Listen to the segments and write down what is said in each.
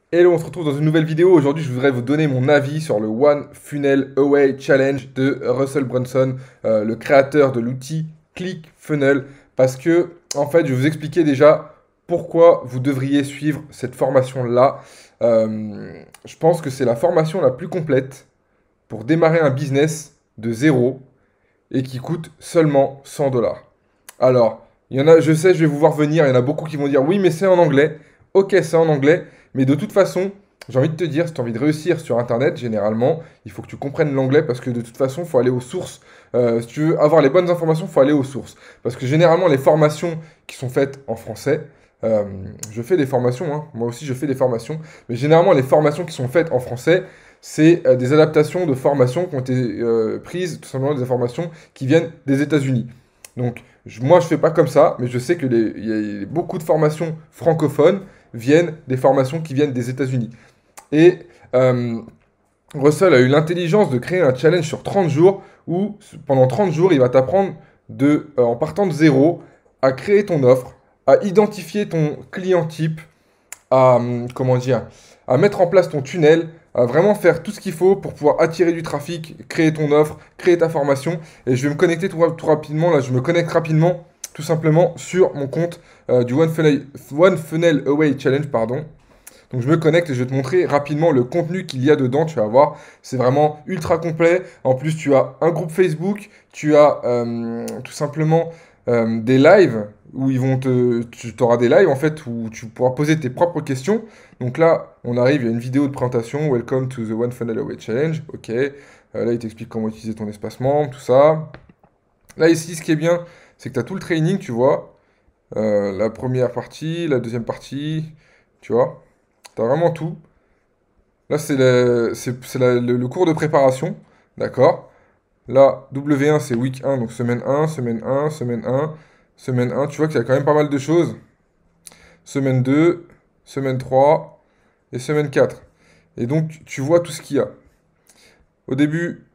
Hello, on se retrouve dans une nouvelle vidéo. Aujourd'hui, je voudrais vous donner mon avis sur le One Funnel Away Challenge de Russell Brunson, le créateur de l'outil ClickFunnels. Parce que, en fait, je vais vous expliquer déjà pourquoi vous devriez suivre cette formation-là. Je pense que c'est la formation la plus complète pour démarrer un business de zéro et qui coûte seulement 100 dollars. Alors, il y en a, je sais, je vais vous voir venir, il y en a beaucoup qui vont dire oui, mais c'est en anglais. Ok, c'est en anglais, mais de toute façon, j'ai envie de te dire, si tu as envie de réussir sur Internet, généralement, il faut que tu comprennes l'anglais parce que de toute façon, il faut aller aux sources. Si tu veux avoir les bonnes informations, il faut aller aux sources. Parce que généralement, les formations qui sont faites en français, euh, je fais des formations, hein, moi aussi je fais des formations, mais généralement, les formations qui sont faites en français, c'est des adaptations de formations qui ont été prises, tout simplement des informations qui viennent des États-Unis. Donc, moi, je fais pas comme ça, mais je sais que il y a beaucoup de formations francophones viennent des formations qui viennent des États-Unis. Et euh, Russell a eu l'intelligence de créer un challenge sur 30 jours où, pendant 30 jours, il va t'apprendre en partant de zéro, à créer ton offre, à identifier ton client type, comment dire, à mettre en place ton tunnel, à vraiment faire tout ce qu'il faut pour pouvoir attirer du trafic, créer ton offre, créer ta formation. Et je vais me connecter tout rapidement, là, je me connecte rapidement, tout simplement, sur mon compte du One Funnel Away Challenge, pardon. Donc je me connecte et je vais te montrer rapidement le contenu qu'il y a dedans, tu vas voir, c'est vraiment ultra complet. En plus, tu as un groupe Facebook, tu as tout simplement des lives où tu auras des lives en fait où tu pourras poser tes propres questions. Donc là, on arrive, il y a une vidéo de présentation, Welcome to the One Funnel Away Challenge, ok. Là, il t'explique comment utiliser ton espace membre, tout ça. Là, ici, ce qui est bien, c'est que tu as tout le training, tu vois. La première partie, la deuxième partie, tu vois. Tu as vraiment tout. Là, c'est le cours de préparation, d'accord? Là, W1, c'est week 1, donc semaine 1, semaine 1, semaine 1, semaine 1. Tu vois qu'il y a quand même pas mal de choses. Semaine 2, semaine 3 et semaine 4. Et donc, tu vois tout ce qu'il y a. Au début,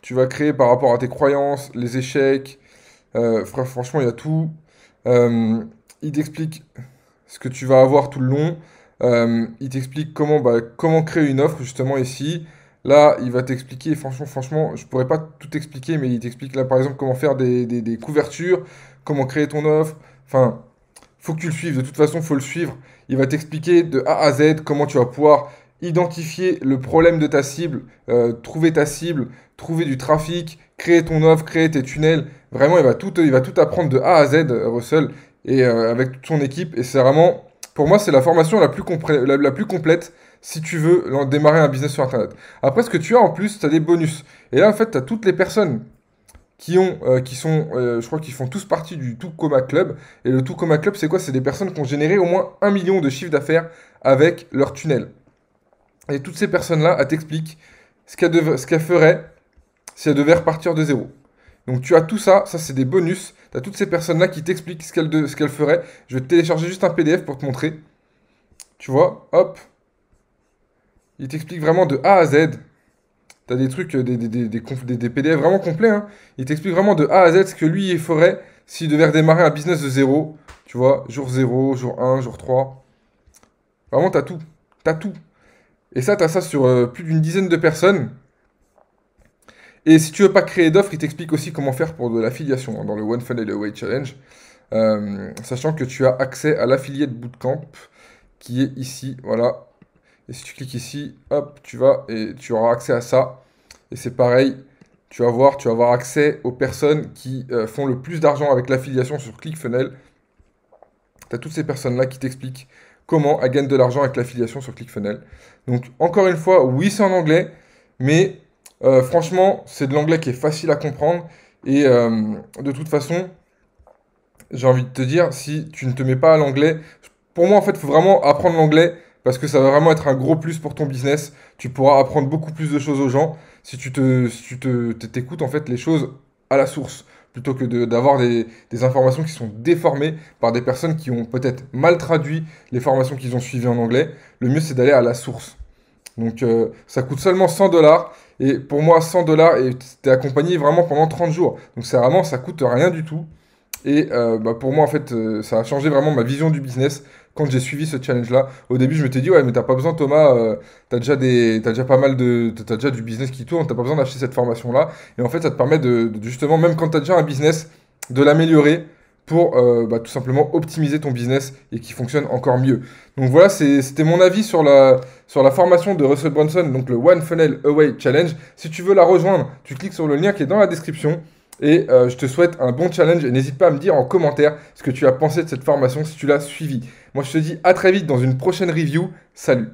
tu vas créer par rapport à tes croyances, les échecs. Franchement, il y a tout. Euh, il t'explique ce que tu vas avoir tout le long. Il t'explique comment créer une offre, justement, ici. Là, il va t'expliquer, franchement, je pourrais pas tout expliquer, mais il t'explique là, par exemple, comment faire des couvertures, comment créer ton offre. Enfin, faut que tu le suives. De toute façon, faut le suivre. Il va t'expliquer de A à Z comment tu vas pouvoir identifier le problème de ta cible, trouver ta cible, trouver du trafic, créer ton offre, créer tes tunnels. Vraiment, il va tout apprendre de A à Z, Russell, et avec toute son équipe. Et c'est vraiment, pour moi, c'est la formation la plus complète si tu veux démarrer un business sur Internet. Après, ce que tu as en plus, tu as des bonus. Et là, en fait, tu as toutes les personnes je crois qu'ils font tous partie du Coma Club. Et le Coma Club, c'est quoi? C'est des personnes qui ont généré au moins 1 million de chiffre d'affaires avec leur tunnel. Et toutes ces personnes-là, elles t'expliquent ce qu'elles feraient si elles devaient repartir de zéro. Donc tu as tout ça, ça c'est des bonus. Tu as toutes ces personnes-là qui t'expliquent ce qu'elles feraient. Je vais te télécharger juste un PDF pour te montrer. Tu vois, hop, il t'explique vraiment de A à Z. T'as des trucs, des PDF vraiment complets, hein. Il t'explique vraiment de A à Z ce que lui il ferait s'il devait redémarrer un business de zéro. Tu vois, jour zéro, jour un, jour 3. Vraiment, t'as tout. T'as tout. Et ça, t'as ça sur plus d'une dizaine de personnes. Et si tu veux pas créer d'offres, il t'explique aussi comment faire pour de l'affiliation dans le One Funnel Away Challenge. Sachant que tu as accès à l'affiliate bootcamp qui est ici, voilà. Et si tu cliques ici, hop, tu vas et tu auras accès à ça. Et c'est pareil, tu vas avoir accès aux personnes qui font le plus d'argent avec l'affiliation sur ClickFunnels. Tu as toutes ces personnes-là qui t'expliquent comment elles gagnent de l'argent avec l'affiliation sur ClickFunnels. Donc, encore une fois, oui, c'est en anglais, mais franchement, c'est de l'anglais qui est facile à comprendre. Et de toute façon, j'ai envie de te dire, si tu ne te mets pas à l'anglais, pour moi, en fait, il faut vraiment apprendre l'anglais parce que ça va vraiment être un gros plus pour ton business. Tu pourras apprendre beaucoup plus de choses aux gens si tu t'écoutes en fait les choses à la source plutôt que d'avoir des informations qui sont déformées par des personnes qui ont peut-être mal traduit les formations qu'ils ont suivies en anglais. Le mieux, c'est d'aller à la source. Donc, ça coûte seulement 100 dollars. Et pour moi, 100 dollars, et t'es accompagné vraiment pendant 30 jours. Donc, c'est vraiment, ça coûte rien du tout. Et pour moi, en fait, ça a changé vraiment ma vision du business quand j'ai suivi ce challenge-là. Au début, je m'étais dit, ouais, mais t'as pas besoin, Thomas, t'as déjà pas mal t'as déjà du business qui tourne, t'as pas besoin d'acheter cette formation-là. Et en fait, ça te permet justement, même quand t'as déjà un business, de l'améliorer pour tout simplement optimiser ton business et qui fonctionne encore mieux. Donc voilà, c'était mon avis sur la formation de Russell Brunson, donc le One Funnel Away Challenge. Si tu veux la rejoindre, tu cliques sur le lien qui est dans la description. Et je te souhaite un bon challenge et n'hésite pas à me dire en commentaire ce que tu as pensé de cette formation si tu l'as suivie. Moi je te dis à très vite dans une prochaine review. Salut!